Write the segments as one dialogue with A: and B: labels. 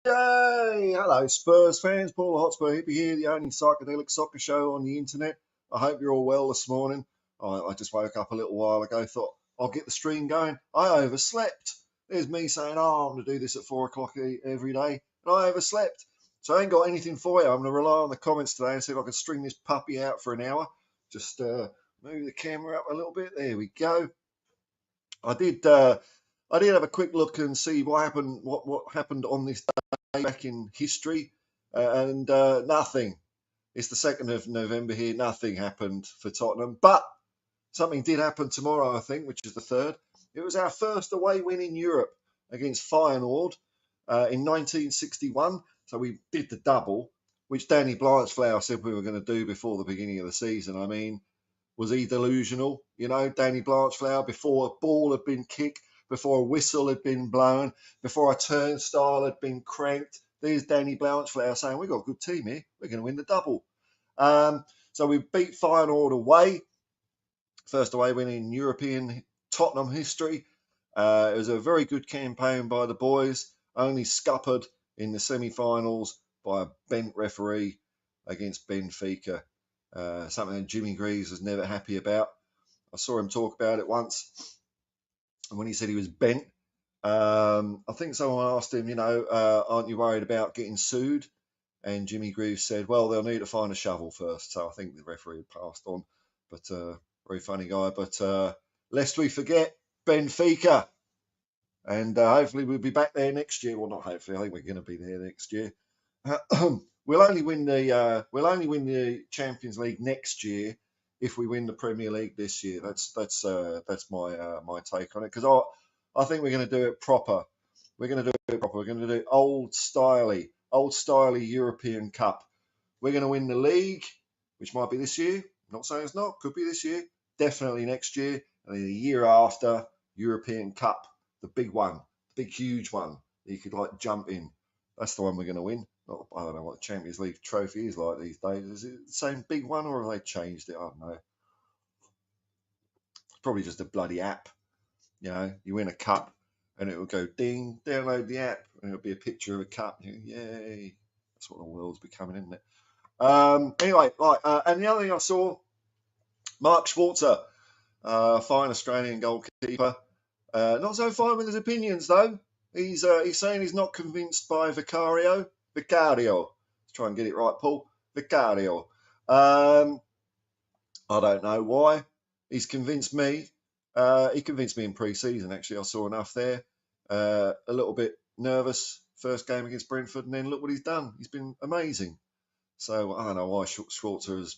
A: Yay! Hello, Spurs fans. Paul the Hotspur Hippie here, the only psychedelic soccer show on the internet. I hope you're all well this morning. I just woke up a little while ago, thought I'll get the stream going. I overslept. There's me saying, I'm going to do this at 4 o'clock every day, and I overslept. So I ain't got anything for you. I'm going to rely on the comments today and see if I can string this puppy out for an hour. Just move the camera up a little bit. There we go. I did. I did have a quick look and see what happened. What happened on this day back in history, and nothing. It's the 2nd of November here. Nothing happened for Tottenham, but something did happen tomorrow, I think, which is the 3rd. It was our first away win in Europe against Feyenoord in 1961. So we did the double, which Danny Blanchflower said we were going to do before the beginning of the season. I mean, was he delusional? You know, Danny Blanchflower, before a ball had been kicked, before a whistle had been blown, before a turnstile had been cranked. There's Danny Blanchflower saying, we've got a good team here. We're going to win the double. So we beat Feyenoord away. First away win in European Tottenham history. It was a very good campaign by the boys. Only scuppered in the semi-finals by a bent referee against Benfica. Something that Jimmy Greaves was never happy about. I saw him talk about it once, and when he said he was bent, I think someone asked him, aren't you worried about getting sued? And Jimmy Greaves said, well, they'll need to find a shovel first. So I think the referee passed on, but very funny guy. But lest we forget, Benfica, and hopefully we'll be back there next year. Well, not hopefully, I think we're going to be there next year. We'll only win the Champions League next year if we win the Premier League this year. That's my take on it, because I think we're going to do it proper. We're going to do it proper. We're going to do old styley European Cup. We're going to win the league, which might be this year. I'm not saying it's not. Could be this year. Definitely next year, and then the year after, European Cup, the big one, the big huge one that you could like jump in. That's the one we're going to win. I don't know what the Champions League trophy is like these days. Is it the same big one, or have they changed it? I don't know. It's probably just a bloody app. You win a cup, and it will go ding, download the app, and it'll be a picture of a cup. Yay! That's what the world's becoming, isn't it? Anyway, right. And the other thing I saw, Mark Schwarzer, fine Australian goalkeeper. Not so fine with his opinions, though. He's saying he's not convinced by Vicario. Let's try and get it right, Paul. Vicario. I don't know why. He's convinced me. He convinced me in pre-season, actually. I saw enough there. A little bit nervous first game against Brentford, and then look what he's done. He's been amazing. So I don't know why Schwarzer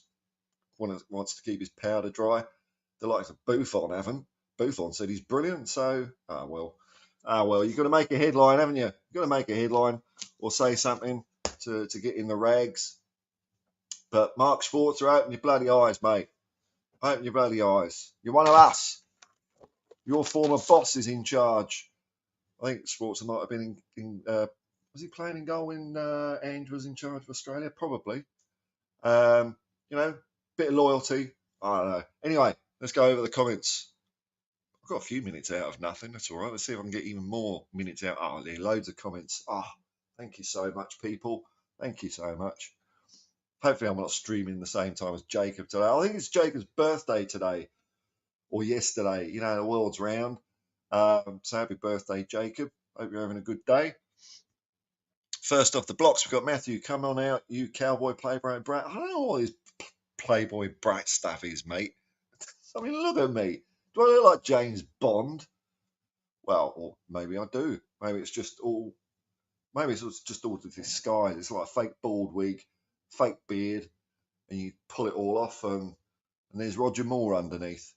A: wants to keep his powder dry. The likes of Buffon haven't. Buffon said he's brilliant. So, well, you've got to make a headline, haven't you? You've got to make a headline or say something to get in the rags. But Mark Schwarzer, open your bloody eyes, mate. Open your bloody eyes. You're one of us. Your former boss is in charge. I think Schwarzer might have been was he playing in goal when Ange was in charge of Australia? Probably. Bit of loyalty. I don't know. Anyway, let's go over the comments. I've got a few minutes out of nothing. That's all right. Let's see if I can get even more minutes out. Oh, there are loads of comments. Thank you so much, people. Thank you so much. Hopefully I'm not streaming the same time as Jacob today. I think it's Jacob's birthday today or yesterday. The world's round. So happy birthday, Jacob. Hope you're having a good day. First off the blocks, we've got Matthew. Come on out, you cowboy playboy brat. I don't know what this playboy brat stuff is, mate. I mean, look at me. Do I look like James Bond? Well, or maybe I do. Maybe it's just all to disguise. It's like a fake bald wig, fake beard, and you pull it all off, and there's Roger Moore underneath.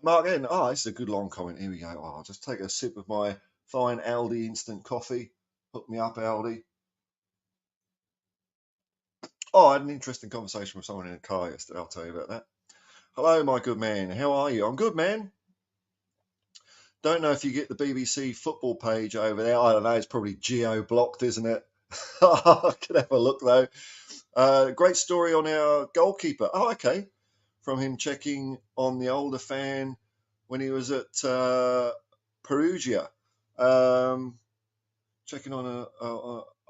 A: Mark N. This is a good long comment. Here we go. I'll just take a sip of my fine Aldi instant coffee. Hook me up, Aldi. I had an interesting conversation with someone in a car yesterday. I'll tell you about that. Hello, my good man. How are you? I'm good, man. Don't know if you get the BBC football page over there. I don't know. It's probably geo-blocked, isn't it? I could have a look, though. Great story on our goalkeeper. Oh, okay. From him checking on the older fan when he was at Perugia. checking on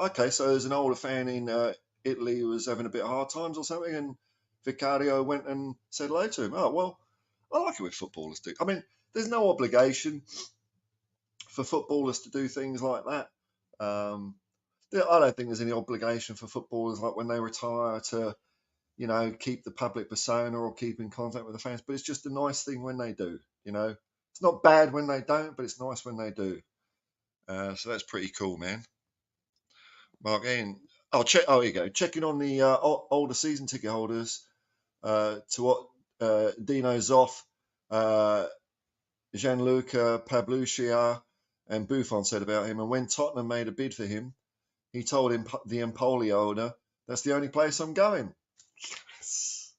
A: okay, so there's an older fan in Italy who was having a bit of hard times or something, and Vicario went and said hello to him. Oh, well, I like it when footballers do. I mean, there's no obligation for footballers to do things like that. Um, I don't think there's any obligation for footballers like when they retire to, keep the public persona or keep in contact with the fans. But it's just a nice thing when they do. It's not bad when they don't, but it's nice when they do. So that's pretty cool, man. Mark in. I'll check. Oh, here you go. Checking on the older season ticket holders to what Dino Zoff, Gianluca Pabluccia, and Buffon said about him. And when Tottenham made a bid for him, he told him the Empoli owner, "That's the only place I'm going." Yes.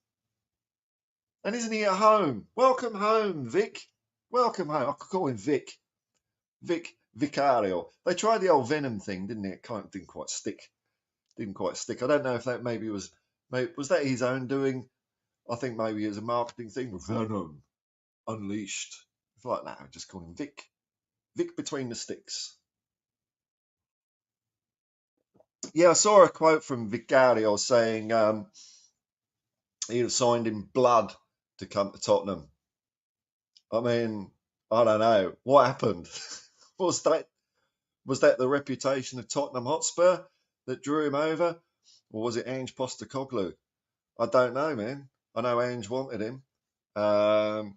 A: And isn't he at home? Welcome home, Vic. Welcome home. I could call him Vic. Vicario. They tried the old Venom thing, didn't it? It didn't quite stick. Didn't quite stick. I don't know if that maybe was that his own doing. I think maybe it was a marketing thing. Venom Unleashed. It's like that. I just call him Vic. Vic between the sticks. Yeah, I saw a quote from Vicario saying he had signed in blood to come to Tottenham. I mean, I don't know what happened. was that the reputation of Tottenham Hotspur that drew him over, or was it Ange Postecoglou? I don't know, man. I know Ange wanted him. Don't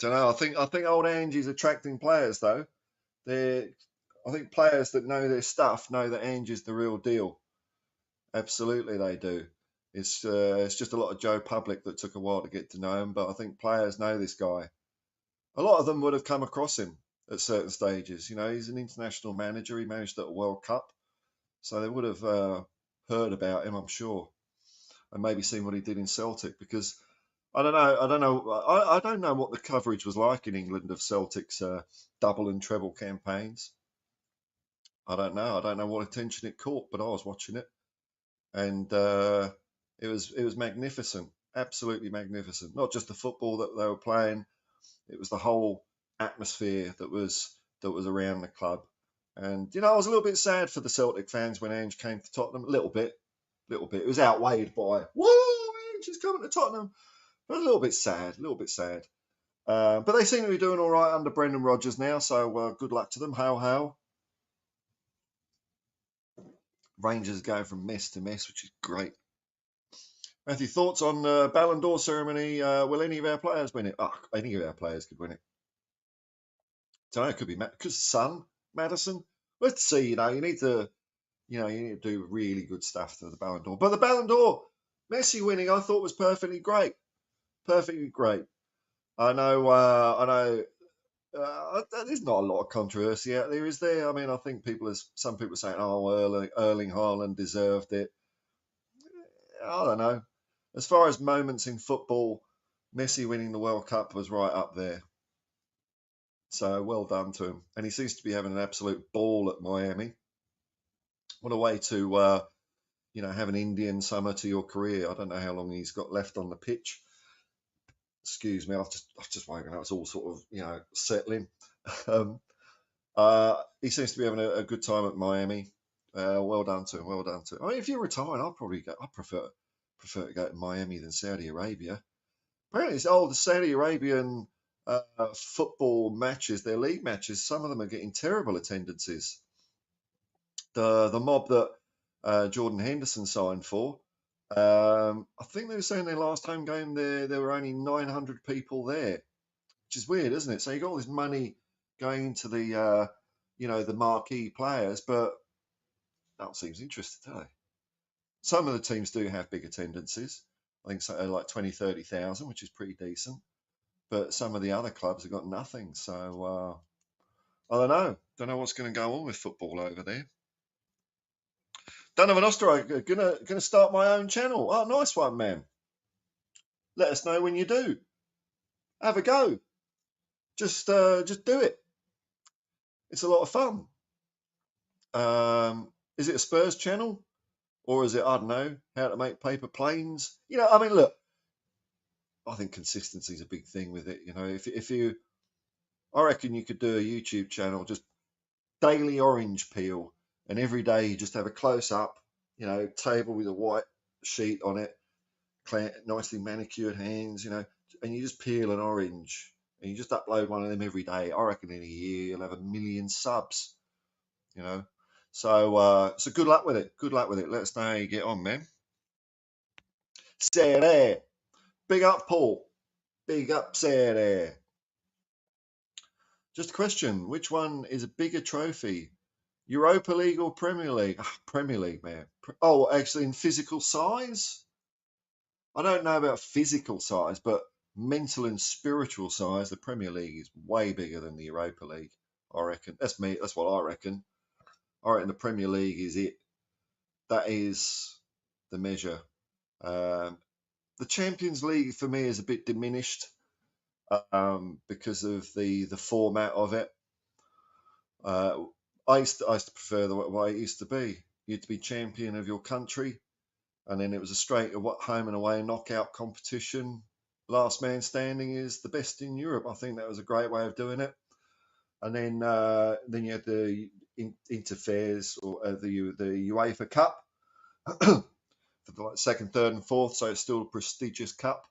A: know. I think old Ange is attracting players though. I think players that know their stuff know that Ange is the real deal. Absolutely, they do. It's just a lot of Joe Public that took a while to get to know him, but I think players know this guy. A lot of them would have come across him at certain stages. He's an international manager. He managed at a World Cup, so they would have heard about him, I'm sure, and maybe seen what he did in Celtic. Because I don't know. I don't know what the coverage was like in England of Celtic's double and treble campaigns. I don't know. I don't know what attention it caught, but I was watching it, and it was magnificent, absolutely magnificent. Not just the football that they were playing; it was the whole atmosphere that was around the club. And I was a little bit sad for the Celtic fans when Ange came to Tottenham. A little bit. It was outweighed by whoa, Ange is coming to Tottenham. But a little bit sad, but they seem to be doing all right under Brendan Rodgers now, so good luck to them. How. Rangers going from mess to mess, which is great. Matthew, thoughts on Ballon d'Or ceremony? Will any of our players win it? Any of our players could win it. Don't know. It could be Son, Madison. Let's see. You need to do really good stuff to the Ballon d'Or. But the Ballon d'Or, Messi winning, I thought was perfectly great. Perfectly great. I know. There's not a lot of controversy out there, is there? I mean, I think some people are saying, "Oh, Erling Haaland deserved it." I don't know. As far as moments in football, Messi winning the World Cup was right up there. So well done to him, and he seems to be having an absolute ball at Miami. What a way to have an Indian summer to your career. I don't know how long he's got left on the pitch. Excuse me, I've just woken up. It's all sort of settling. Um, he seems to be having a good time at Miami. Well done to him. Well done to him. I mean, if you're retiring, I'll probably go. I prefer to go to Miami than Saudi Arabia. Apparently, the Saudi Arabian football matches, their league matches, some of them are getting terrible attendances. The mob that Jordan Henderson signed for, I think they were saying their last home game there were only 900 people there, which is weird, isn't it? So you got all this money going into the the marquee players, but no one seems interested, do they? Some of the teams do have big attendances. I think so, like 20, 30,000, which is pretty decent. But some of the other clubs have got nothing. So I don't know. Don't know what's going to go on with football over there. Donovan Osterog, gonna start my own channel. Oh, nice one, man. Let us know when you do. Have a go. Just do it. It's a lot of fun. Is it a Spurs channel? Or is it, I don't know, how to make paper planes? I mean, look, I think consistency is a big thing with it. If you, I reckon you could do a YouTube channel, just daily orange peel, and every day you just have a close up, table with a white sheet on it, nicely manicured hands, and you just peel an orange, and you just upload one of them every day. I reckon in a year you'll have 1 million subs, So good luck with it. Good luck with it. Let us know how you get on, man. Sarah. Big up, Paul. Big up, Sarah. Just a question. Which one is a bigger trophy? Europa League or Premier League? Premier League, man. Oh, actually, in physical size? I don't know about physical size, but mental and spiritual size, the Premier League is way bigger than the Europa League, I reckon. That's me. That's what I reckon. I reckon the Premier League is it. That is the measure. The Champions League for me is a bit diminished because of the format of it. I used to prefer the way it used to be. You had to be champion of your country, and then it was a straight home and away knockout competition. Last man standing is the best in Europe. I think that was a great way of doing it. And then you had the interfairs or the UEFA Cup for the second, third, and fourth. So it's still a prestigious cup.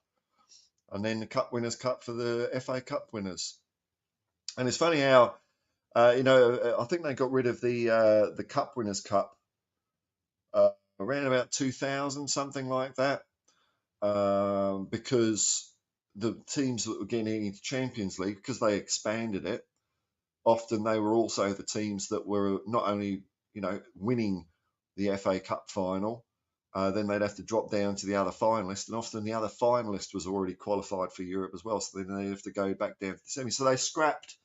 A: And then the Cup Winners' Cup for the FA Cup winners. And it's funny how I think they got rid of the Cup Winners' Cup around about 2000, something like that, because the teams that were getting into Champions League, because they expanded it, often they were also the teams that were not only winning the FA Cup final, then they'd have to drop down to the other finalist, and often the other finalist was already qualified for Europe as well, so then they'd have to go back down to the semi. So they scrapped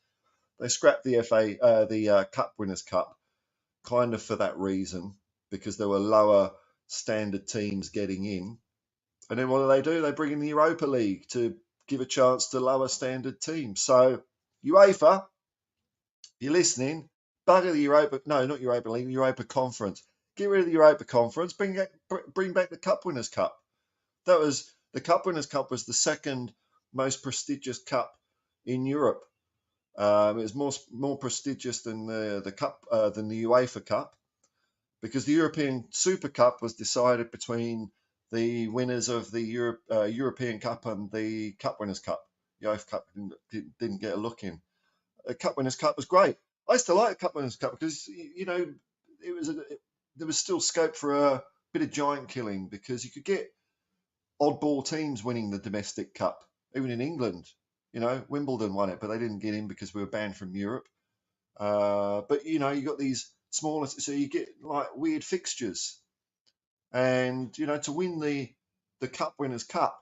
A: the Cup Winners' Cup kind of for that reason, because there were lower standard teams getting in. And then what do? They bring in the Europa League to give a chance to lower standard teams. So UEFA, you're listening, bugger the Europa, no, not Europa League, Europa Conference. Get rid of the Europa Conference, bring back the Cup Winners' Cup. The Cup Winners' Cup was the second most prestigious cup in Europe. It was more prestigious than the cup than the UEFA Cup, because the European Super Cup was decided between the winners of the European Cup and the Cup Winners' Cup. The UEFA Cup didn't get a look in. The Cup Winners' Cup was great. I used to like the Cup Winners' Cup because there was still scope for a bit of giant killing, because you could get oddball teams winning the domestic cup, even in England. Wimbledon won it, but they didn't get in because we were banned from Europe. But you got these smaller, so you get like weird fixtures, and to win the Cup Winners' Cup,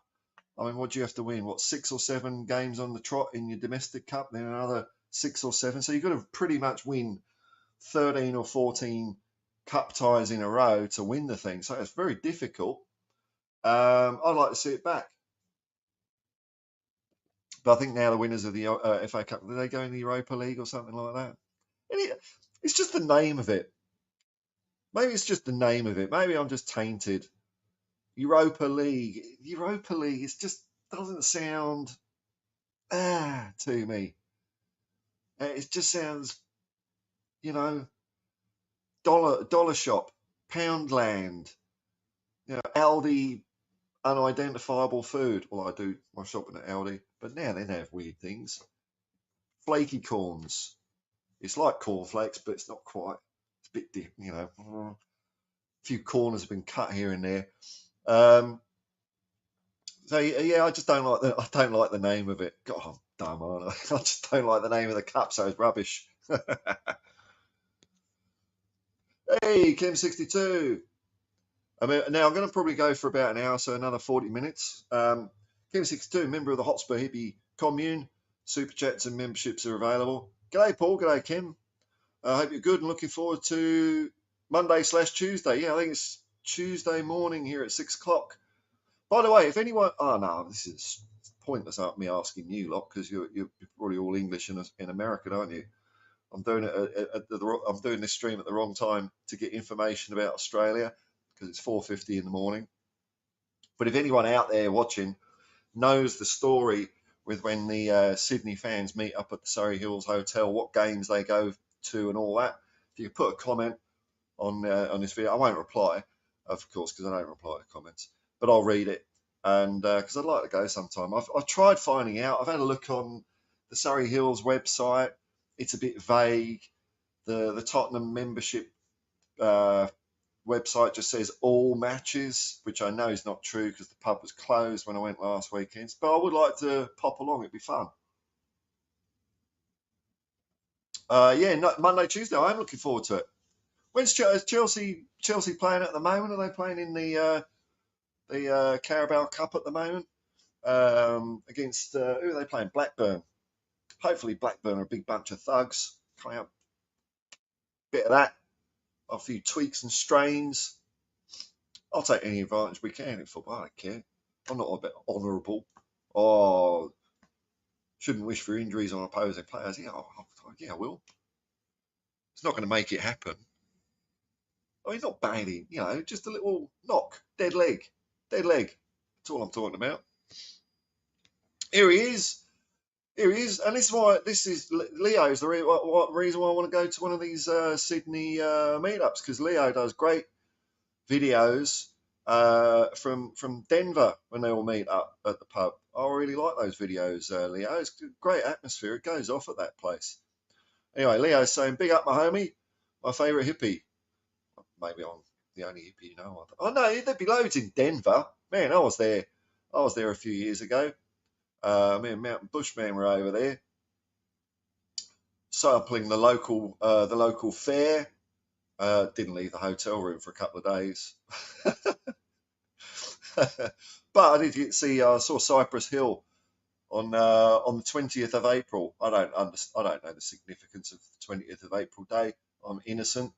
A: I mean, what do you have to win? 6 or 7 games on the trot in your domestic cup, then another 6 or 7. So you've got to pretty much win 13 or 14 cup ties in a row to win the thing. So it's very difficult. I'd like to see it back. But I think now the winners of the FA Cup, do they go in the Europa League or something like that? And it's just the name of it. Maybe it's just the name of it. Maybe I'm just tainted. Europa League. Europa League, it just doesn't sound to me. It just sounds, dollar shop, Poundland, Aldi, unidentifiable food. Well, I do my shopping at Aldi, but now they have weird things. Flaky corns. It's like cornflakes, but it's not quite. It's a bit different, A few corners have been cut here and there. So yeah, I just don't like the name of it. God, I'm dumb, aren't I? I just don't like the name of the cup, so it's rubbish. Hey, Kim62. Now I'm going to probably go for about an hour, so another 40 minutes. Kim62, member of the Hotspur Hippie commune. Super chats and memberships are available. G'day, Paul. G'day, Kim. I hope you're good and looking forward to Monday/Tuesday. Yeah, I think it's Tuesday morning here at 6 o'clock. By the way, if anyone, oh no, this is pointless. Me asking you lot, because you're probably all English in America, aren't you? I'm doing it I'm doing this stream at the wrong time to get information about Australia, because it's 4:50 in the morning. But if anyone out there watching knows the story with when the Sydney fans meet up at the Surrey Hills Hotel, what games they go to and all that. If you put a comment on this video, I won't reply, of course, because I don't reply to comments, but I'll read it, and because I'd like to go sometime. I've tried finding out. I've had a look on the Surrey Hills website. It's a bit vague. The Tottenham membership website just says all matches, which I know is not true because the pub was closed when I went last weekend. But I would like to pop along. It'd be fun. Yeah, no, Monday, Tuesday. I'm looking forward to it. When's Chelsea playing at the moment? Are they playing in the Carabao Cup at the moment? Against who are they playing? Blackburn. Hopefully Blackburn are a big bunch of thugs. Coming out, bit of that. A few tweaks and strains. I'll take any advantage we can in football. I don't care. I'm not a bit honourable. Oh, shouldn't wish for injuries on opposing players. Yeah, I will. It's not going to make it happen. Oh, he's not banging, just a little knock, dead leg. That's all I'm talking about. Here he is, and this is Leo's the reason why I want to go to one of these Sydney meetups, because Leo does great videos from Denver when they all meet up at the pub. I really like those videos, Leo. It's a great atmosphere. It goes off at that place. Anyway, Leo's saying, big up my homie, my favourite hippie. Maybe I'm the only hippie you know of. Oh no, there'd be loads in Denver. Man, I was there a few years ago. Me and Mountain Bushman were over there, sampling the local fare. Didn't leave the hotel room for a couple of days. But I did saw Cypress Hill on the 20th of April. I don't know the significance of the 20th of April day. I'm innocent.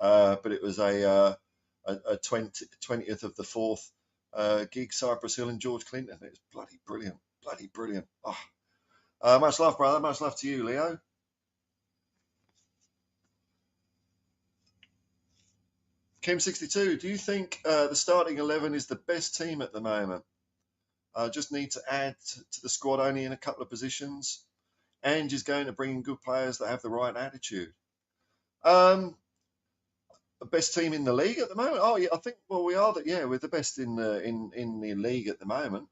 A: But it was a 20th of the 4th gig, Cypress Hill and George Clinton. It was bloody brilliant. Oh. Much love, brother. Much love to you, Leo. Kim62, do you think the starting 11 is the best team at the moment? Just need to add to the squad only in a couple of positions. Ange is going to bring in good players that have the right attitude. The best team in the league at the moment? Oh, yeah, I think. Well, we are. We're the best in the league at the moment.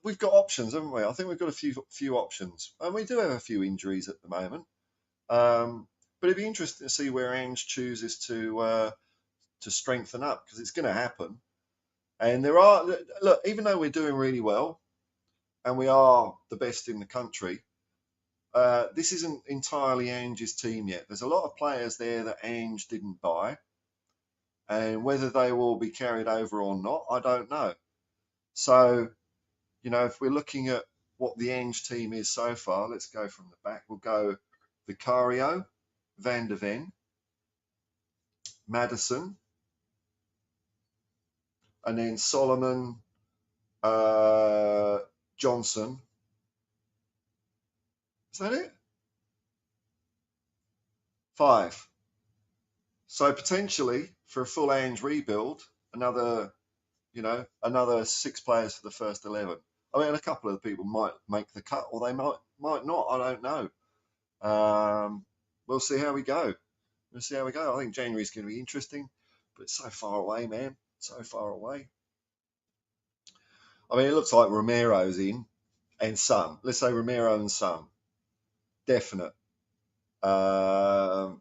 A: We've got options, haven't we? I think we've got a few options, and we do have a few injuries at the moment. But it'd be interesting to see where Ange chooses to strengthen up, because it's going to happen. And look, even though we're doing really well, and we are the best in the country. This isn't entirely Ange's team yet. There's a lot of players there that Ange didn't buy, and whether they will be carried over or not, I don't know. So, if we're looking at what the Ange team is so far, let's go from the back. We'll go Vicario, Van der Ven, Maddison, and then Solomon, Johnson. Is that it? 5. So potentially for a full Ange rebuild, another 6 players for the first 11. I mean, a couple of the people might make the cut, or they might not. I don't know. We'll see how we go. I think January is going to be interesting, but it's so far away, man. So far away. I mean, it looks like Romero's in, and Son. Let's say Romero and Son. Definite. But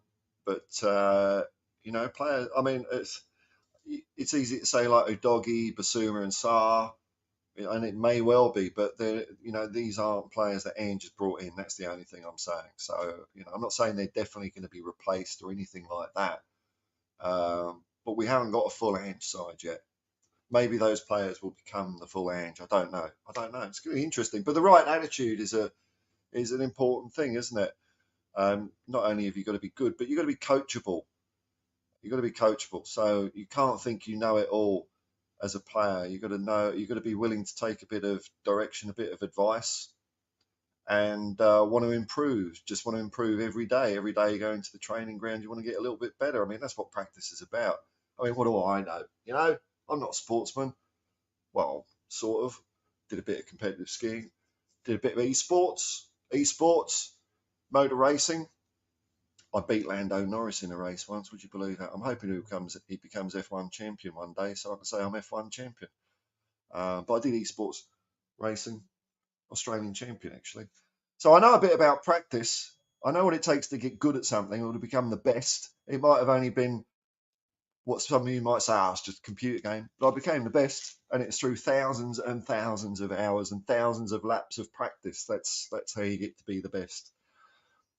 A: players. I mean, it's easy to say like Udogie, Basuma, and Sarr, and it may well be, but these aren't players that Ange has brought in. That's the only thing I'm saying. So I'm not saying they're definitely going to be replaced or anything like that. But we haven't got a full Ange side yet. Maybe those players will become the full Ange. I don't know. It's going to be interesting. But the right attitude is an important thing, isn't it? Not only have you got to be good, but you've got to be coachable. So you can't think you know it all as a player. You've got to be willing to take a bit of direction, a bit of advice, and want to improve. Just want to improve every day. Every day you go into the training ground, you want to get a little bit better. I mean, that's what practice is about. I mean, what do I know? I'm not a sportsman. Well, sort of. Did a bit of competitive skiing. Did a bit of esports. Esports, motor racing. I beat Lando Norris in a race once. Would you believe that? I'm hoping he becomes F1 champion one day, so I can say I'm F1 champion. But I did esports racing, Australian champion actually. So I know a bit about practice. I know what it takes to get good at something or to become the best. It might have only been what some of you might say, it's just a computer game. But I became the best, and it's through thousands and thousands of hours and thousands of laps of practice. That's how you get to be the best.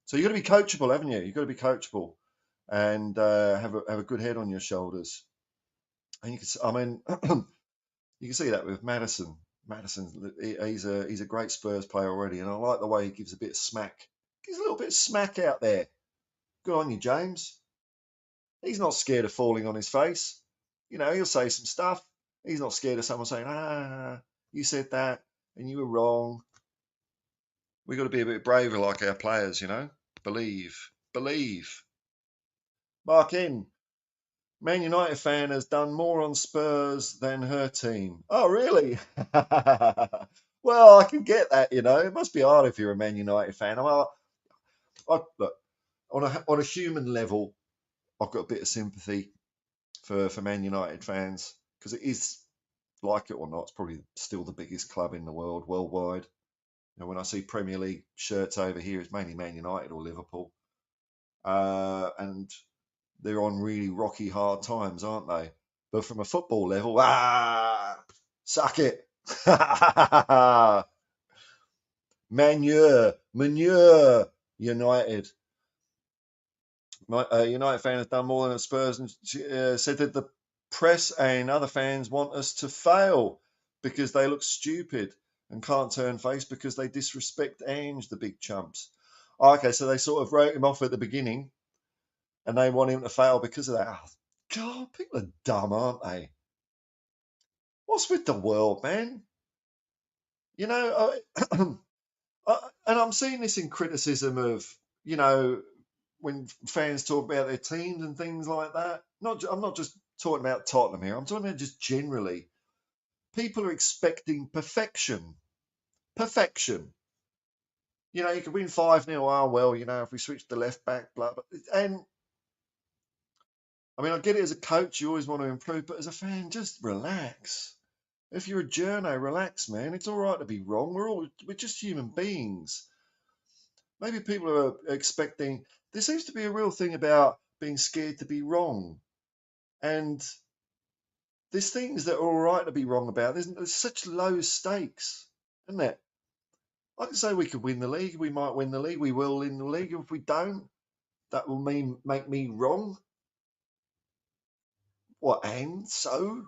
A: So you've got to be coachable, haven't you? You've got to be coachable and have a good head on your shoulders. And you can, I mean, you can see that with Madison. Madison, he's a great Spurs player already, and I like the way he gives a bit of smack. Gives a little bit of smack out there. Good on you, James. He's not scared of falling on his face. You know, he'll say some stuff. He's not scared of someone saying, you said that and you were wrong. We've got to be a bit braver like our players, you know. Believe. Mark in. Man United fan has done more on Spurs than her team. Oh, really? Well, I can get that, you know. It must be hard if you're a Man United fan. Look, on a human level, I've got a bit of sympathy for Man United fans because it is, like it or not, it's probably still the biggest club in the world, worldwide. You know, when I see Premier League shirts over here, it's mainly Man United or Liverpool. And they're on really rocky, hard times, aren't they? But from a football level, suck it. Manure, United. United fan has done more than Spurs and said that the press and other fans want us to fail because they look stupid and can't turn face because they disrespect Ange, the big chumps. Okay, so they sort of wrote him off at the beginning and they want him to fail because of that. Oh, God, people are dumb, aren't they? What's with the world, man? You know, and I'm seeing this in criticism of, you know, when fans talk about their teams and things like that. I'm not just talking about Tottenham here. I'm talking about just generally. People are expecting perfection. Perfection. You know, you could win 5-0. Oh, well, you know, if we switch the left back, blah, blah. And I mean, I get it as a coach, you always want to improve, but as a fan, just relax. If you're a journo, relax, man. It's all right to be wrong. We're just human beings. Maybe people are expecting. There seems to be a real thing about being scared to be wrong, and there's things that are all right to be wrong about. There's such low stakes, isn't it? I can say we could win the league. We might win the league. We will win the league. If we don't, that will make me wrong. What? And so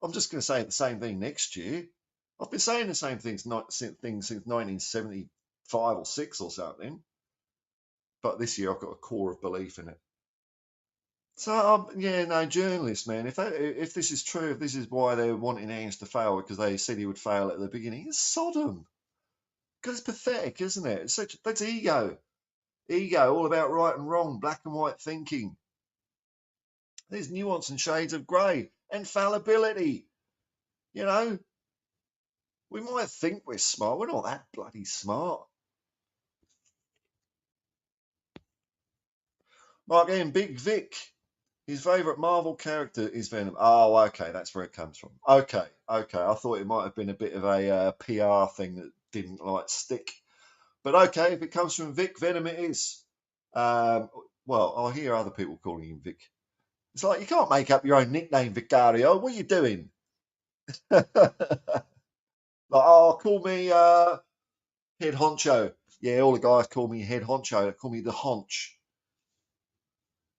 A: I'm just going to say the same thing next year. I've been saying the same things since 1975 or 6 or something. But this year I've got a core of belief in it. So yeah, no, journalists, man. If this is true, if this is why they're wanting Ange to fail because they said he would fail at the beginning, it's Sodom. Because it's pathetic, isn't it? That's ego, all about right and wrong, black and white thinking. There's nuance and shades of grey and fallibility. You know, we might think we're smart. We're not that bloody smart. Mark Ian, Big Vic. His favourite Marvel character is Venom. Oh, okay, that's where it comes from. Okay. I thought it might have been a bit of a PR thing that didn't like stick. But okay, if it comes from Vic, Venom it is. Well, I hear other people calling him Vic. It's like you can't make up your own nickname, Vicario. What are you doing? Like, oh, call me Head Honcho. Yeah, all the guys call me Head Honcho. They call me the Honch.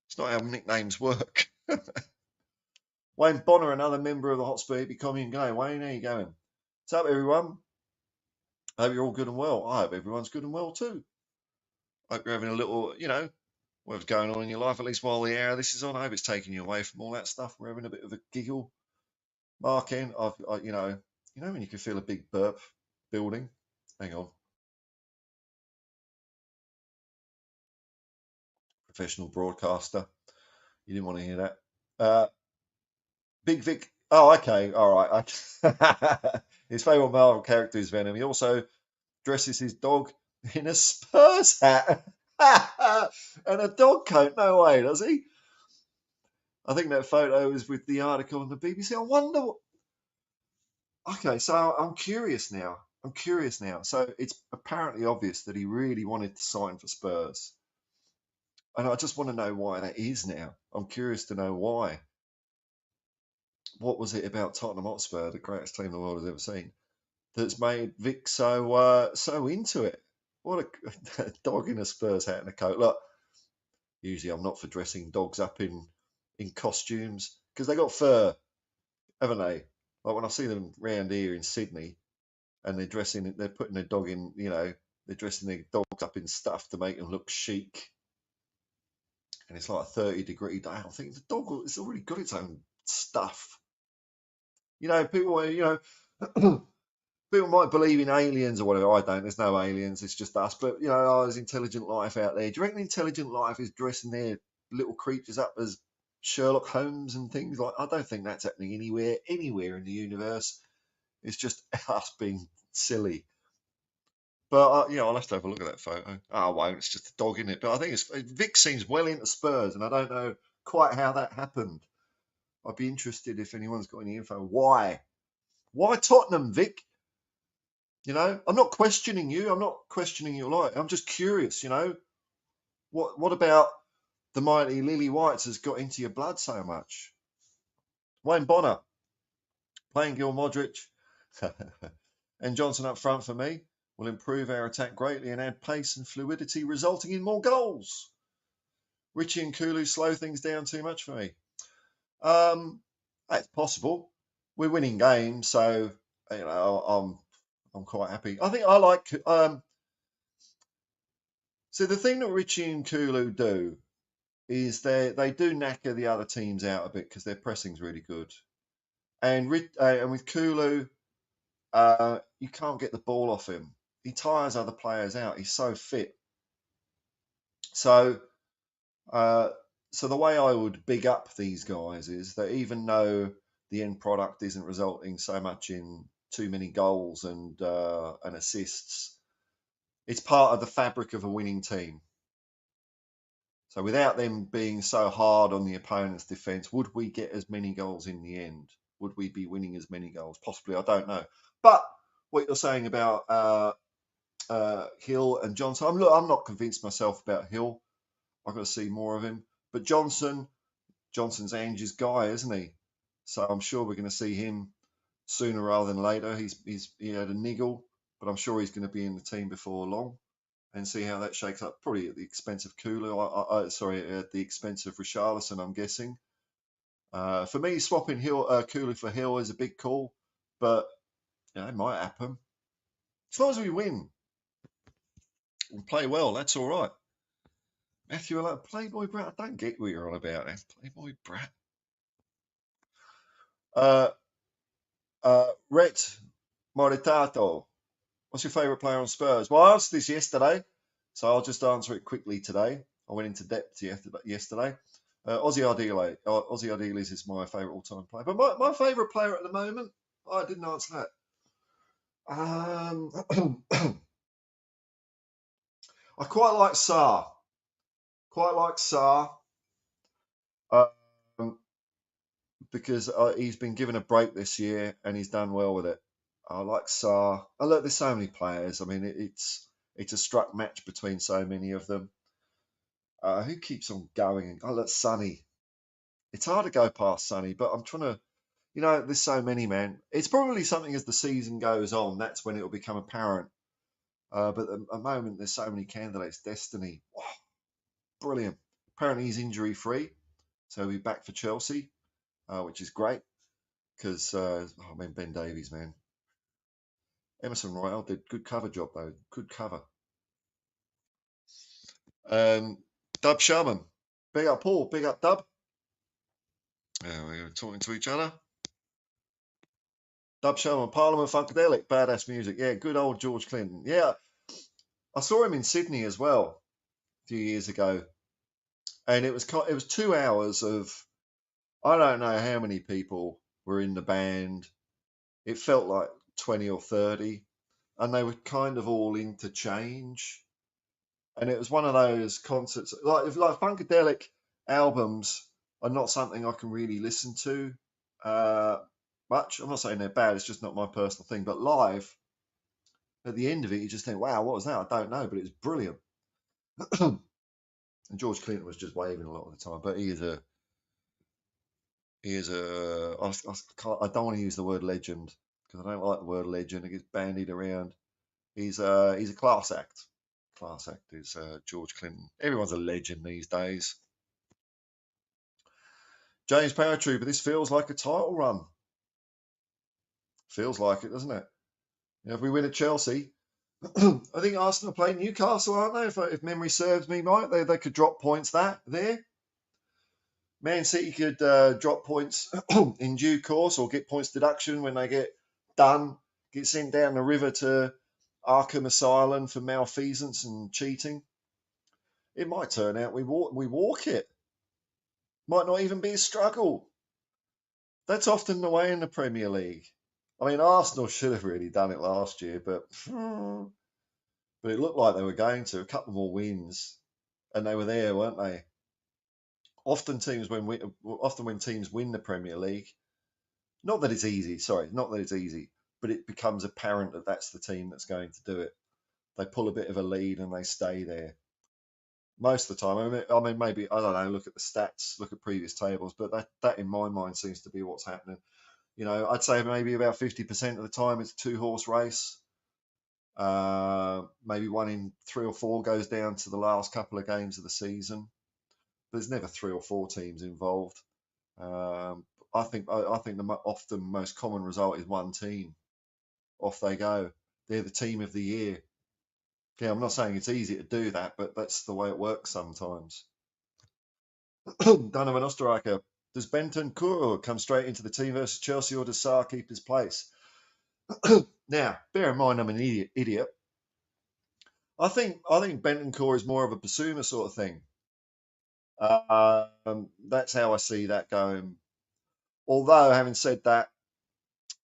A: It's not how nicknames work. Wayne Bonner, another member of the Hotspur Hippie commune going. Wayne, how you going? What's up, everyone? I hope you're all good and well. I hope everyone's good and well too. I hope you're having a little, you know, whatever's going on in your life, at least while the hour of this is on. I hope it's taking you away from all that stuff. We're having a bit of a giggle. Mark in, you know when you can feel a big burp building. Hang on. Professional broadcaster. You didn't want to hear that. Big Vic. Oh, okay. All right. His favourite Marvel character is Venom. He also dresses his dog in a Spurs hat and a dog coat. No way, does he? I think that photo is with the article on the BBC. I wonder what. Okay, so I'm curious now. So it's apparently obvious that he really wanted to sign for Spurs. And I just want to know why that is now. I'm curious to know why. What was it about Tottenham Hotspur, the greatest team the world has ever seen, that's made Vic so into it? What a dog in a Spurs hat and a coat. Look, usually I'm not for dressing dogs up in costumes because they got fur, haven't they? Like when I see them round here in Sydney and they're putting their dog in, they're dressing their dogs up in stuff to make them look chic. And it's like a 30-degree day. I think the dog, it's already got its own stuff. People, people might believe in aliens or whatever. I don't. There's no aliens. It's just us. But, there's intelligent life out there. Do you reckon intelligent life is dressing their little creatures up as Sherlock Holmes and things like? I don't think that's happening anywhere in the universe. It's just us being silly. But I'll have to have a look at that photo. Oh, I won't. It's just a dog in it. But I think Vic seems well into Spurs, and I don't know quite how that happened. I'd be interested if anyone's got any info. Why? Why Tottenham, Vic? I'm not questioning you. I'm not questioning your life. I'm just curious. What about the mighty Lily Whites has got into your blood so much? Wayne Bonner, playing Gil Modric, and Johnson up front for me will improve our attack greatly and add pace and fluidity, resulting in more goals. Richie and Kulu slow things down too much for me. That's possible. We're winning games, so I'm quite happy. I think I like. So the thing that Richie and Kulu do is they do knacker the other teams out a bit because their pressing's really good. And with Kulu, you can't get the ball off him. He tires other players out. He's so fit. So the way I would big up these guys is that even though the end product isn't resulting so much in too many goals and assists, it's part of the fabric of a winning team. So without them being so hard on the opponent's defence, would we get as many goals in the end? Would we be winning as many goals? Possibly, I don't know. But what you're saying about Hill and Johnson, I'm not convinced myself about Hill. I've got to see more of him. But Johnson's Ange's guy, isn't he? So I'm sure we're going to see him sooner rather than later. He had a niggle, but I'm sure he's going to be in the team before long, and see how that shakes up. Probably at the expense of Kulu. At the expense of Richarlison, I'm guessing. For me, swapping Kulu for Hill is a big call, but it might happen. As long as we win and play well, that's all right. Matthew, like Playboy Brat. I don't get what you're on about. Playboy Brat. Rhett Moritato. What's your favourite player on Spurs? Well, I answered this yesterday, so I'll just answer it quickly today. I went into depth yesterday. Ozzy Ardiles is my favourite all-time player. But my favourite player at the moment, I didn't answer that. I quite like Sarr. Because he's been given a break this year and he's done well with it. I like Sarr. There's so many players. I mean, it's a struck match between so many of them. Who keeps on going? Look, Sonny. It's hard to go past Sonny, but I'm trying to, there's so many, man. It's probably something as the season goes on, that's when it'll become apparent. But at the moment, there's so many candidates. Destiny, wow, brilliant. Apparently, he's injury free, so he'll be back for Chelsea, which is great. Because, Ben Davies, man. Emerson Royale did good cover job, though. Good cover. Dub Sherman. Big up, Paul. Big up, Dub. We're talking to each other. Dub Sherman, Parliament Funkadelic. Badass music. Yeah, good old George Clinton. Yeah, I saw him in Sydney as well a few years ago. And it was 2 hours of, I don't know how many people were in the band. It felt like 20 or 30. and they were kind of all into change. And it was one of those concerts, like funkadelic albums are not something I can really listen to uh, much. I'm not saying they're bad; it's just not my personal thing. But live, at the end of it, you just think, "Wow, what was that? I don't know," but it was brilliant. And George Clinton was just waving a lot of the time, but I don't want to use the word legend because I don't like the word legend. It gets bandied around. He's a class act. Class act is George Clinton. Everyone's a legend these days. James Paratrooper, this feels like a title run. Feels like it, doesn't it? You know, if we win at Chelsea, I think Arsenal play Newcastle, aren't they? If memory serves me right, they could drop points there. Man City could drop points in due course or get points deduction when they get done, get sent down the river to Arkham Asylum for malfeasance and cheating. It might turn out we walk it. Might not even be a struggle. That's often the way in the Premier League. I mean, Arsenal should have really done it last year, but it looked like they were going to. A couple more wins, and they were there, weren't they? Often when teams win the Premier League, not that it's easy. Sorry, not that it's easy, but it becomes apparent that that's the team that's going to do it. They pull a bit of a lead and they stay there most of the time. I mean, maybe I don't know. Look at the stats, look at previous tables, but that in my mind seems to be what's happening. You know, I'd say maybe about 50% of the time it's a two-horse race. Maybe one in three or four goes down to the last couple of games of the season. There's never three or four teams involved. I think the often most common result is one team. Off they go. They're the team of the year. Yeah, I'm not saying it's easy to do that, but that's the way it works sometimes. Donovan Osterreicher. Does Bentancur come straight into the team versus Chelsea, or does Sarr keep his place? Now, bear in mind I'm an idiot. I think Bentancur is more of a Basuma sort of thing. That's how I see that going. Although, having said that,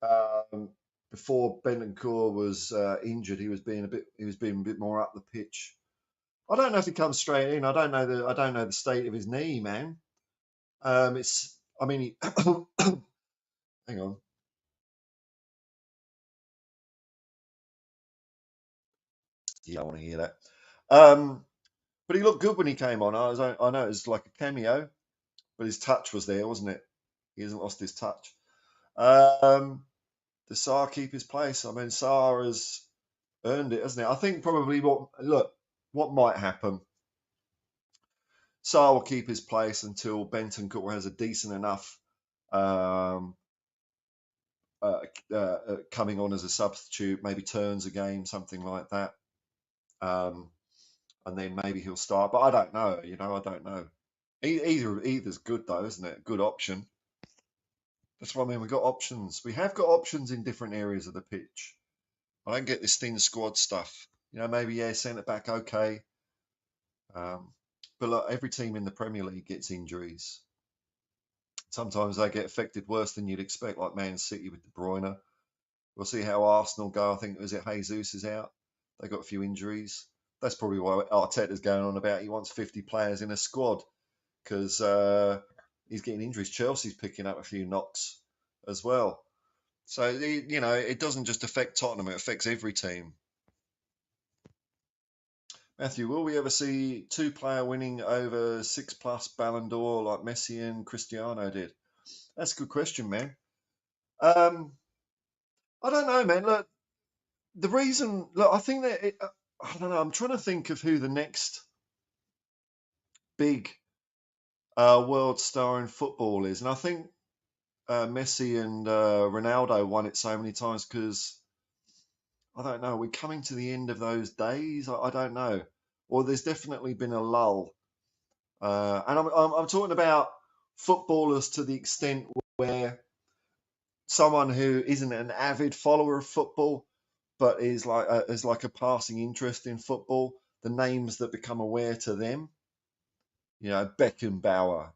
A: um, before Bentancur was injured, he was being a bit more up the pitch. I don't know if he comes straight in. I don't know the state of his knee, man. It's. I mean, hang on. Yeah, I want to hear that. But he looked good when he came on. I know it was like a cameo, but his touch was there, wasn't it? He hasn't lost his touch. Does Sarr keep his place? I mean, Sarr has earned it, hasn't it? I think probably what might happen. Sarr will keep his place until Bentancur has a decent enough um, coming on as a substitute, maybe turns a game, something like that. Um, and then maybe he'll start. But I don't know. You know, I don't know. Either's good though, isn't it? Good option. That's what I mean. We've got options. We have got options in different areas of the pitch. I don't get this thin squad stuff. You know, maybe centre back okay. But look, every team in the Premier League gets injuries. Sometimes they get affected worse than you'd expect, like Man City with De Bruyne. We'll see how Arsenal go. I think Jesus is out. They got a few injuries. That's probably why Arteta's going on about he wants 50 players in a squad because he's getting injuries. Chelsea's picking up a few knocks as well. So it doesn't just affect Tottenham; it affects every team. Matthew, will we ever see two-player winning over 6+ Ballon d'Or like Messi and Cristiano did? That's a good question, man. Um, I don't know, man. Look, I think that I don't know. I'm trying to think of who the next big world star in football is, and I think Messi and Ronaldo won it so many times because I don't know. We're coming to the end of those days. I don't know. Or there's definitely been a lull. And I'm talking about footballers to the extent where someone who isn't an avid follower of football, but is like a passing interest in football, the names that become aware to them, Beckenbauer,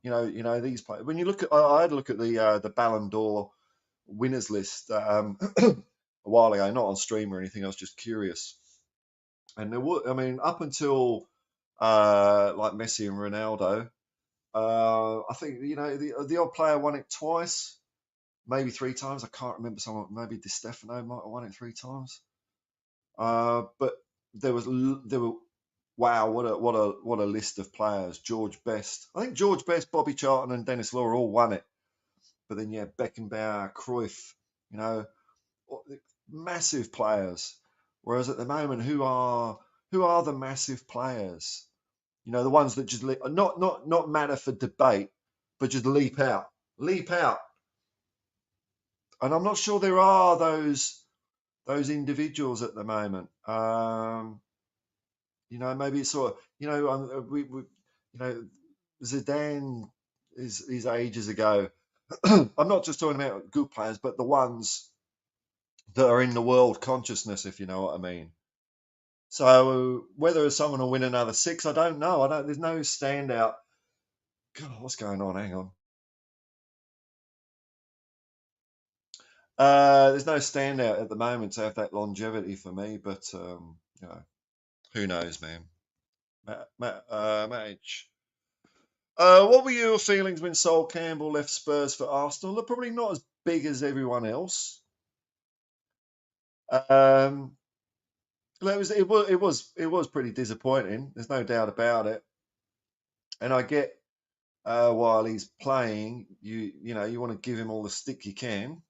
A: these players. When you look at, I had a look at the Ballon d'Or winners list a while ago, not on stream or anything. I was just curious. And there was, I mean, up until like Messi and Ronaldo, I think, you know, the odd player won it twice, maybe 3 times. I can't remember. Someone, maybe Di Stefano might have won it 3 times. But there were, wow, what a list of players. George Best, I think George Best, Bobby Charlton, and Dennis Law all won it. But then, yeah, Beckenbauer, Cruyff, you know, massive players. Whereas at the moment, who are the massive players? You know, the ones that just not matter for debate, but just leap out. And I'm not sure there are those individuals at the moment. You know, maybe it's sort of, you know, we you know, Zidane is ages ago. I'm not just talking about good players, but the ones that are in the world consciousness, if you know what I mean. So whether someone will win another 6, I don't know. There's no standout. God, what's going on? Hang on. There's no standout at the moment to have that longevity for me, but you know, who knows, man. Matt H. What were your feelings when Sol Campbell left Spurs for Arsenal? They're probably not as big as everyone else. It was pretty disappointing. There's no doubt about it. And I get while he's playing, you know, you want to give him all the stick you can,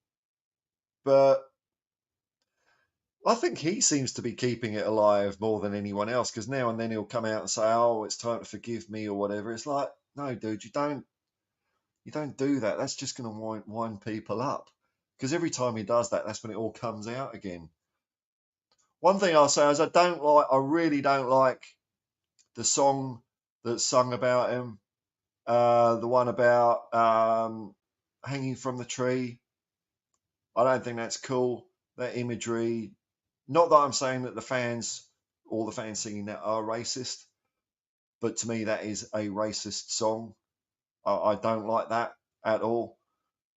A: but I think he seems to be keeping it alive more than anyone else, because now and then he'll come out and say, "Oh, it's time to forgive me" or whatever. It's like, no, dude, you don't do that. That's just going to wind people up, because every time he does that, that's when it all comes out again. One thing I'll say is I really don't like the song that's sung about him, the one about hanging from the tree. I don't think that's cool. That imagery. Not that I'm saying that all the fans singing that are racist, but to me that is a racist song. I don't like that at all.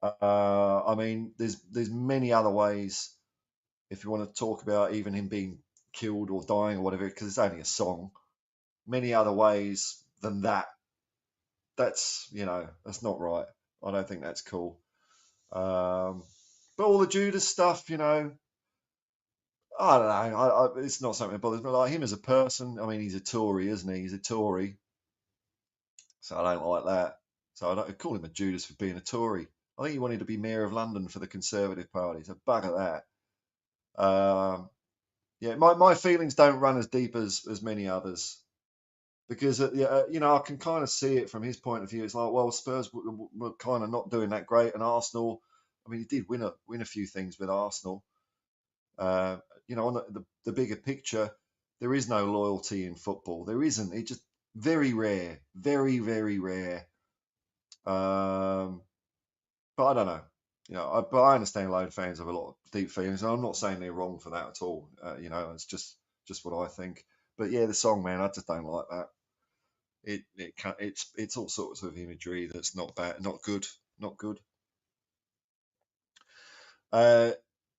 A: I mean, there's many other ways, if you want to talk about even him being killed or dying or whatever, because it's only a song. Many other ways than that. That's, you know, that's not right. I don't think that's cool. But all the Judas stuff, you know, I don't know. It's not something that bothers me. Like him as a person, I mean, he's a Tory, isn't he? He's a Tory, so I don't like that. So I don't call him a Judas for being a Tory. I think he wanted to be mayor of London for the Conservative Party. So bugger that. Yeah, my feelings don't run as deep as many others, because you know, I can kind of see it from his point of view. It's like, well, Spurs were kind of not doing that great, and Arsenal. I mean, he did win a few things with Arsenal. You know, on the bigger picture, there is no loyalty in football. There isn't. It's just very rare, very, very rare. But I don't know. You know, but I understand a load of fans have a lot of deep feelings, and I'm not saying they're wrong for that at all. You know, it's just what I think. But yeah, the song, man, I just don't like that. It's all sorts of imagery that's not bad, not good, not good.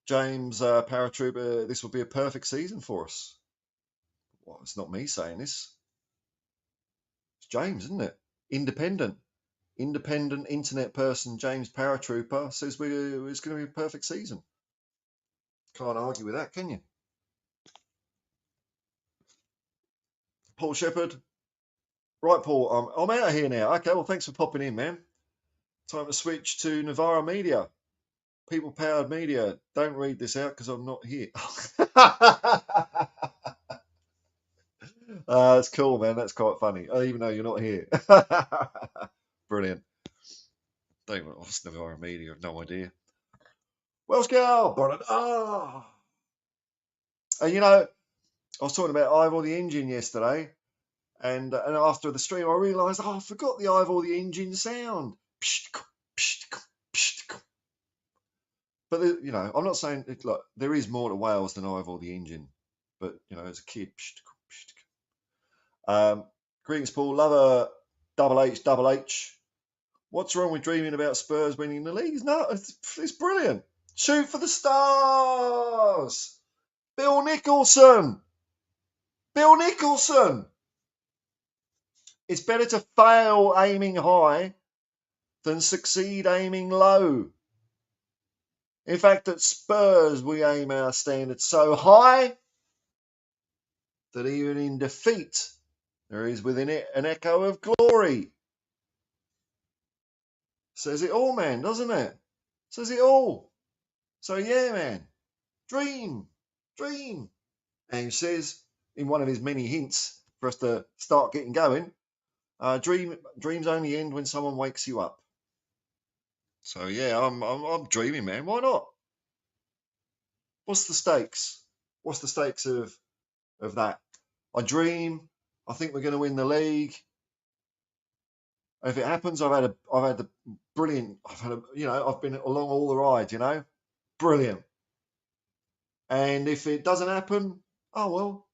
A: James Paratrooper, this will be a perfect season for us. Well, it's not me saying this. It's James, isn't it? Independent internet person James Paratrooper says it's going to be a perfect season. Can't argue with that, can you? Paul Shepherd. Right, Paul, I'm out of here now. Okay, well, thanks for popping in, man. Time to switch to Navarra Media. People powered media. Don't read this out because I'm not here. That's cool, man. That's quite funny. Even though you're not here. Brilliant. Don't know what's Navarra Media. I've no idea. Welsh girl. And you know, I was talking about Ivor the Engine yesterday, and after the stream, I realised, I forgot the Ivor the Engine sound. But you know, I'm not saying like there is more to Wales than Ivor the Engine, but you know, as a kid. Greetings, Paul. Lover, Double H. What's wrong with dreaming about Spurs winning the league? No, it's brilliant. Shoot for the stars. Bill Nicholson. Bill Nicholson. It's better to fail aiming high than succeed aiming low. In fact, at Spurs, we aim our standards so high that even in defeat, there is within it an echo of glory. Says it all, man, doesn't it? Says it all. So, yeah, man, dream. And he says, in one of his many hints for us to start getting going, dreams only end when someone wakes you up. So, yeah, I'm dreaming, man. Why not? What's the stakes? What's the stakes of that? I dream. I think we're going to win the league. If it happens, I've had the brilliant. I've been along all the rides. Brilliant. And if it doesn't happen, oh well,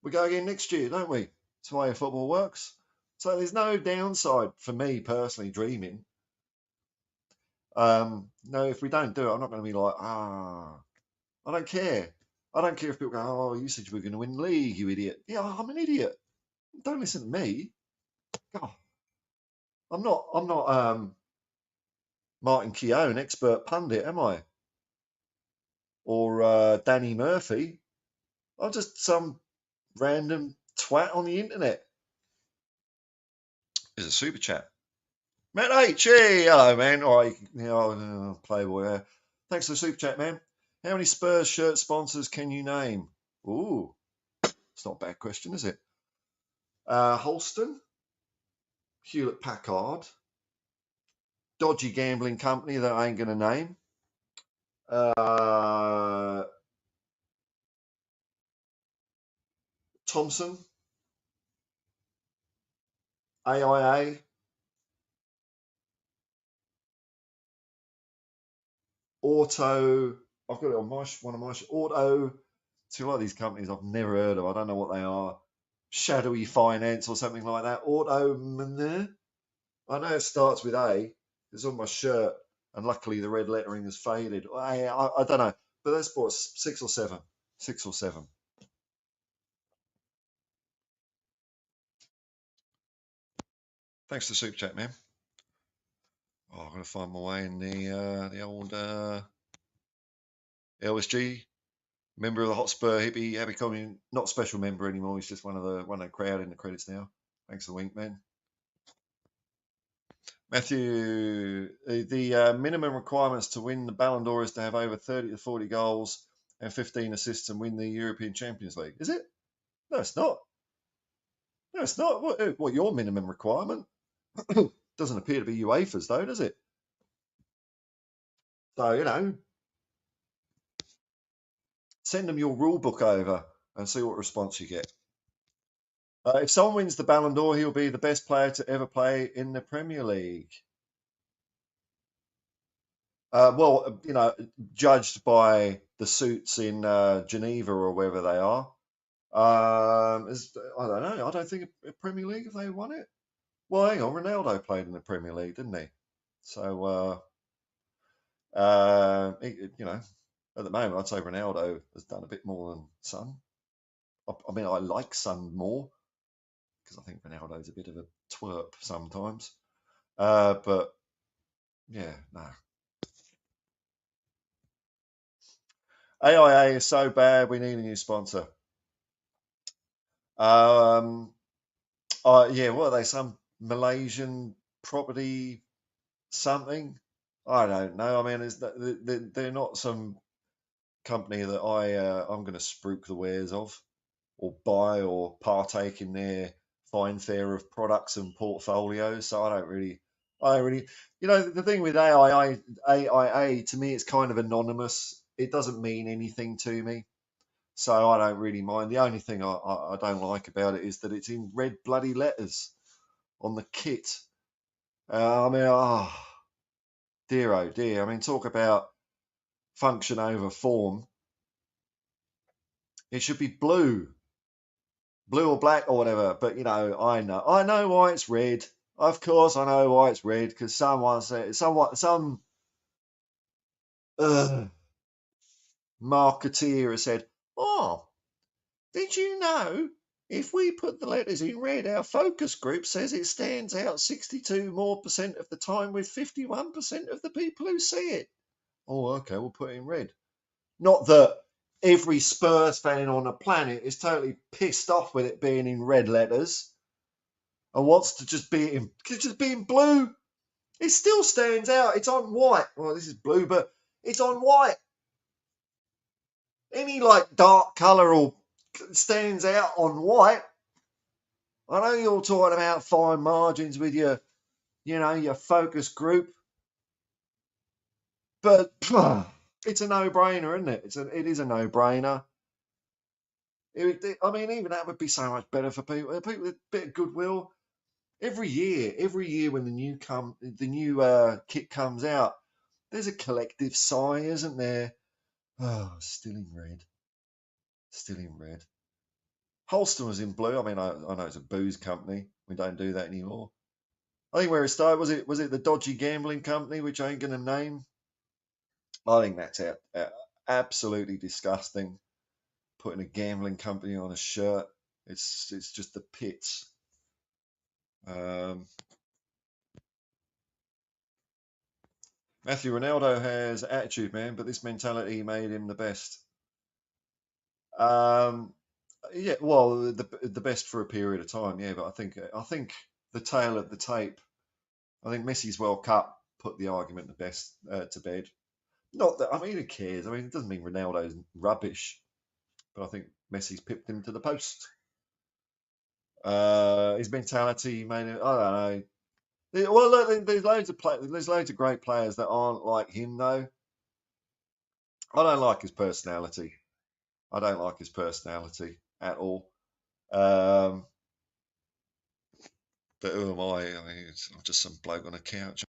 A: we go again next year, don't we? That's the way football works. So there's no downside for me personally dreaming. No, if we don't do it, I'm not going to be like, I don't care. I don't care if people go, oh, you said you were going to win the league, you idiot. Yeah, I'm an idiot. Don't listen to me. God, I'm not Martin Keown, expert pundit, am I? Or Danny Murphy. I'm just some random twat on the internet. There's a super chat. Matt H, hey, hello, man. All right, Playboy. Thanks for the super chat, man. How many Spurs shirt sponsors can you name? Ooh, it's not a bad question, is it? Holston, Hewlett Packard, dodgy gambling company that I ain't going to name. Thompson, AIA, Auto. I've got it on one of my Auto. Two of these companies I've never heard of. I don't know what they are. Shadowy Finance or something like that. Auto. I know it starts with A. It's on my shirt, and luckily the red lettering has faded. I don't know, but that's what 6 or 7. 6 or 7. Thanks for the super chat, man. Oh, I'm gonna find my way in the old LSG. Member of the Hotspur Hippie, happy coming, not special member anymore. He's just one of the crowd in the credits now. Thanks for the wink, man. Matthew, the minimum requirements to win the Ballon d'Or is to have over 30 to 40 goals and 15 assists and win the European Champions League. Is it? No, it's not. No, it's not. What your minimum requirement? Doesn't appear to be UEFA's, though, does it? So, send them your rule book over and see what response you get. If someone wins the Ballon d'Or, he'll be the best player to ever play in the Premier League. Well, judged by the suits in Geneva or wherever they are. I don't know. I don't think a Premier League, if they won it. Well, hang on. Ronaldo played in the Premier League, didn't he? So, at the moment, I'd say Ronaldo has done a bit more than Son. I mean, I like Son more because I think Ronaldo's a bit of a twerp sometimes. But yeah, no. AIA is so bad, we need a new sponsor. Yeah, what are they? Some Malaysian property something? I don't know. I mean, they're not some company that I'm going to spruik the wares of, or buy, or partake in their fine fare of products and portfolios. So I don't really. The thing with AIA to me, it's kind of anonymous. It doesn't mean anything to me. So I don't really mind. The only thing I don't like about it is that it's in red bloody letters on the kit. Dear oh dear. I mean, talk about function over form. It should be blue or black or whatever. But I know why it's red. Of course, I know why it's red because someone said some marketeer has said, "Oh, did you know if we put the letters in red, our focus group says it stands out 62% more of the time with 51% of the people who see it." Oh, okay, we'll put it in red. Not that every Spurs fan on the planet is totally pissed off with it being in red letters and wants to just be in blue. It still stands out. It's on white. Well, this is blue, but it's on white. Any like dark colour or stands out on white. I know you're talking about fine margins with your focus group, but it's a no-brainer, isn't it? It is a no-brainer. I mean, even that would be so much better for people. People with a bit of goodwill. Every year when the new kit comes out, there's a collective sigh, isn't there? Oh, still in red. Still in red. Holston was in blue. I mean, I know it's a booze company. We don't do that anymore. I think where it started was it the dodgy gambling company, which I ain't gonna name. I think that's absolutely disgusting. Putting a gambling company on a shirt. It's just the pits. Matthew Ronaldo has attitude, man, but this mentality made him the best. Um, yeah, well, the best for a period of time, yeah. But I think the tail of the tape. I think Messi's World Cup put the argument the best to bed. Not that I mean, who cares? I mean, it doesn't mean Ronaldo's rubbish, but I think Messi's pipped him to the post. His mentality made him. I don't know. Well, look, there's loads of great players that aren't like him, though. I don't like his personality. I don't like his personality at all. Um, but who am I? I mean, I'm just some bloke on a couch.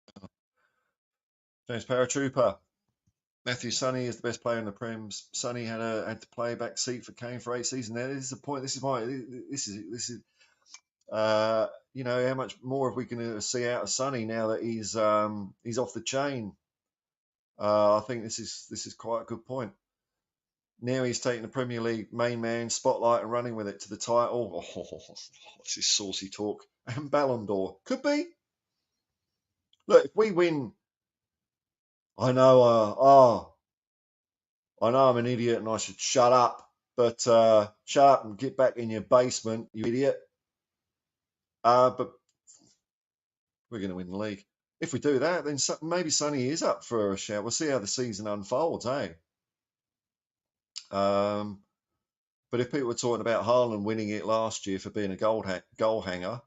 A: James Paratrooper. Matthew Sonny is the best player in the Prems. Sonny had to play back seat for Kane for 8 seasons. Now this is the point. This is how much more are we going to see out of Sonny now that he's off the chain? I think this is quite a good point. Now he's taking the Premier League main man spotlight and running with it to the title. Oh, this is saucy talk. And Ballon d'Or. Could be. Look, if we win, I know, I know I'm an idiot and I should shut up, but shut up and get back in your basement, you idiot. But we're going to win the league. If we do that, then maybe Sonny is up for a shout. We'll see how the season unfolds, eh? But if people were talking about Haaland winning it last year for being a goal hanger,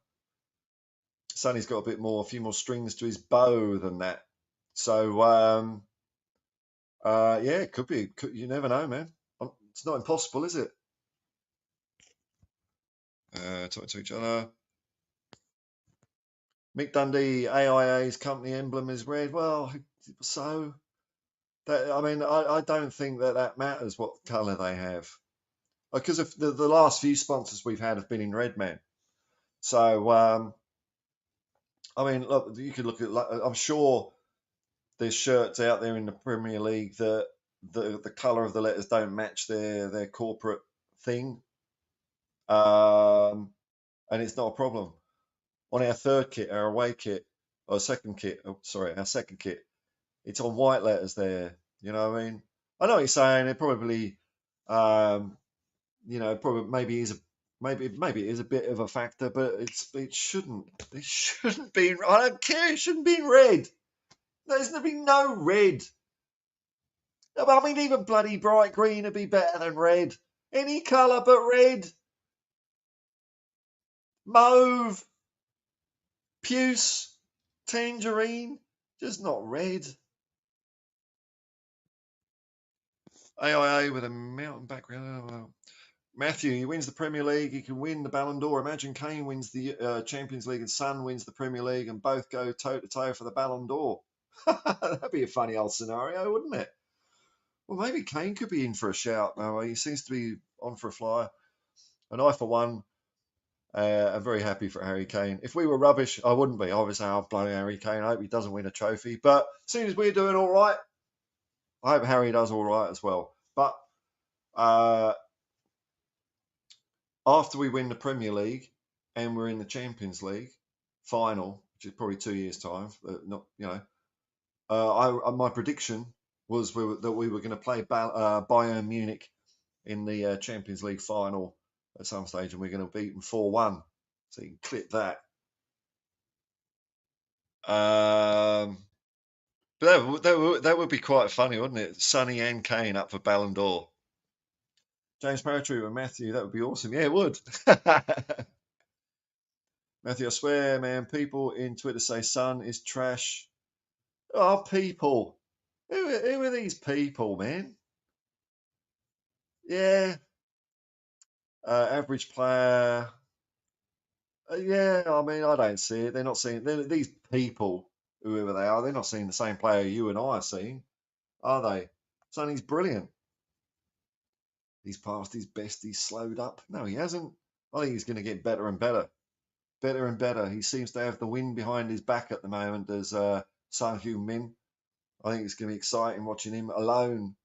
A: Sonny's got a few more strings to his bow than that. So yeah, it could be. You never know, man. It's not impossible, is it? Talking to each other. Mick Dundee, AIA's company emblem is red. Well, so I mean, I don't think that matters what colour they have, because if the last few sponsors we've had have been in red, man. So I mean, look, you could look at. I'm sure there's shirts out there in the Premier League that the colour of the letters don't match their corporate thing, and it's not a problem. On our third kit, our away kit, or second kit, our second kit, it's on white letters there. You know what I mean? I know what you're saying. It probably, probably maybe it is a bit of a factor, but it shouldn't be. I don't care. It shouldn't be in red. There's going to be no red. I mean, even bloody bright green would be better than red. Any colour but red. Mauve, puce, tangerine, just not red. AIA with a mountain background. Matthew, he wins the Premier League, he can win the Ballon d'Or. Imagine Kane wins the Champions League and Son wins the Premier League and both go toe-to-toe for the Ballon d'Or. That'd be a funny old scenario, wouldn't it? Well, maybe Kane could be in for a shout. No, he seems to be on for a flyer. And I, for one, am very happy for Harry Kane. If we were rubbish, I wouldn't be. I would say, oh, bloody Harry Kane, I hope he doesn't win a trophy. But as soon as we're doing all right, I hope Harry does all right as well. But after we win the Premier League and we're in the Champions League final, which is probably 2 years' time, not my prediction was that we were going to play Bayern Munich in the Champions League final at some stage, and we're going to beat them 4-1. So you can clip that. But that would be quite funny, wouldn't it? Sonny and Kane up for Ballon d'Or. James Paratrooper and Matthew, that would be awesome. Yeah, it would. Matthew, I swear, man, people in Twitter say Son is trash. Oh, people. Who are these people, man? Yeah. Average player. Yeah, I mean, I don't see it. They're not seeing these people, whoever they are. They're not seeing the same player you and I are seeing, are they? Sonny's brilliant. He's passed his best. He's slowed up. No, he hasn't. I think he's going to get better and better, better and better. He seems to have the wind behind his back at the moment as Son Heung-min. I think it's going to be exciting watching him alone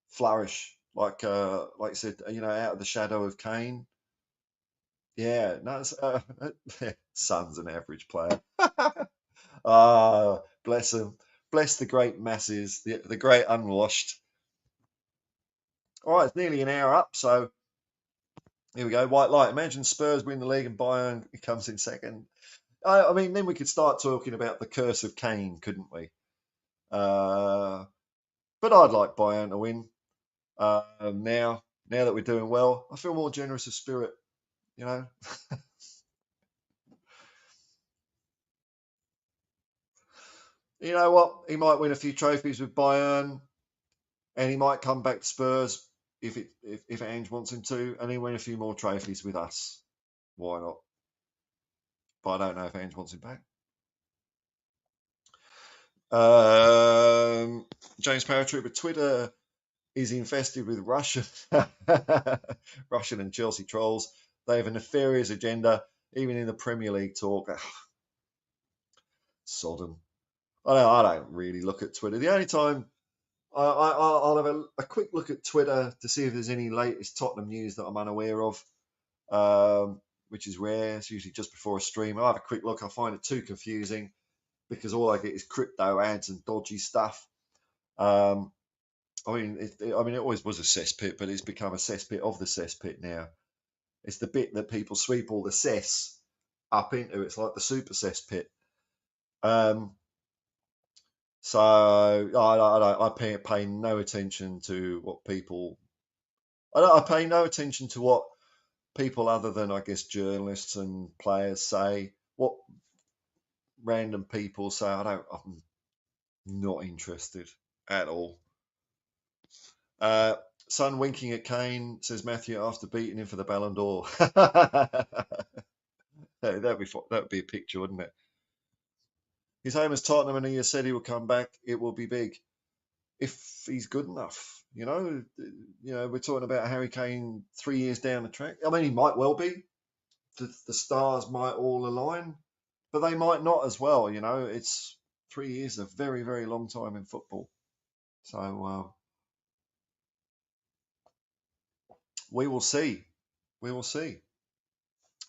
A: flourish, like you said, out of the shadow of Kane. Yeah, no, Son's an average player. Ah, bless him. Bless the great masses, the great unwashed. All right, it's nearly an hour up, so here we go. White light. Imagine Spurs win the league and Bayern comes in second. I mean, then we could start talking about the curse of Kane, couldn't we? But I'd like Bayern to win. Now that we're doing well, I feel more generous of spirit. You know. You know what? He might win a few trophies with Bayern, and he might come back to Spurs if Ange wants him to, and he win a few more trophies with us. Why not? But I don't know if Ange wants him back. James Paratrooper, Twitter is infested with Russian and Chelsea trolls. They have a nefarious agenda, even in the Premier League talk. Sodom. I don't really look at Twitter. The only time I'll have a quick look at Twitter to see if there's any latest Tottenham news that I'm unaware of, which is rare. It's usually just before a stream. I'll have a quick look. I find it too confusing because all I get is crypto ads and dodgy stuff. I mean, it always was a cesspit, but it's become a cesspit of the cesspit now. It's the bit that people sweep all the cess up into. It's like the super cesspit. So I pay no attention to what people. I pay no attention to what people other than, I guess, journalists and players say. What random people say, I'm not interested at all. Son winking at Kane, says Matthew, after beating him for the Ballon d'Or. That'd be a picture, wouldn't it? His home is Tottenham, and he has said he will come back. It will be big if he's good enough. We're talking about Harry Kane 3 years down the track. I mean, he might well be. The stars might all align, but they might not as well. It's 3 years, a very, very long time in football. So we will see. We will see.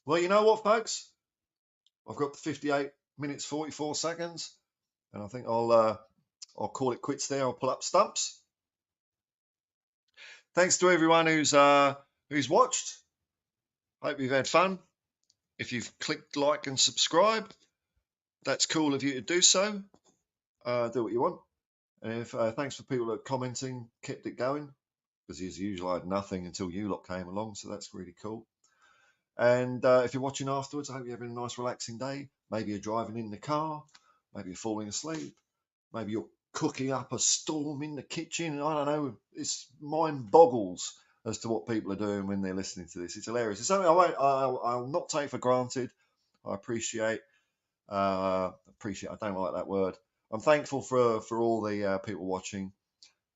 A: Well, you know what, folks? I've got the 58 minutes 44 seconds, and I think I'll call it quits there. I'll pull up stumps. Thanks to everyone who's watched. Hope you've had fun. If you've clicked like and subscribe, that's cool of you to do so. Do what you want. And thanks for people that are commenting, kept it going. Because as usual, I had nothing until you lot came along, so that's really cool. And if you're watching afterwards, I hope you're having a nice, relaxing day. Maybe you're driving in the car. Maybe you're falling asleep. Maybe you're cooking up a storm in the kitchen. I don't know. It's mind boggles as to what people are doing when they're listening to this. It's hilarious. It's something I'll not take for granted. I appreciate. I don't like that word. I'm thankful for all the people watching.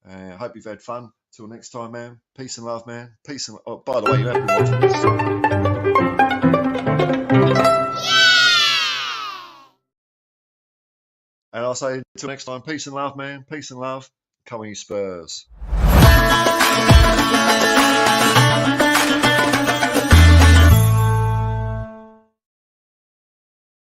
A: I hope you've had fun. Till next time, man. Peace and love, man. Peace and. Oh, by the way, you have been watching this. And I'll say until next time, peace and love, man. Peace and love. Come on, you Spurs.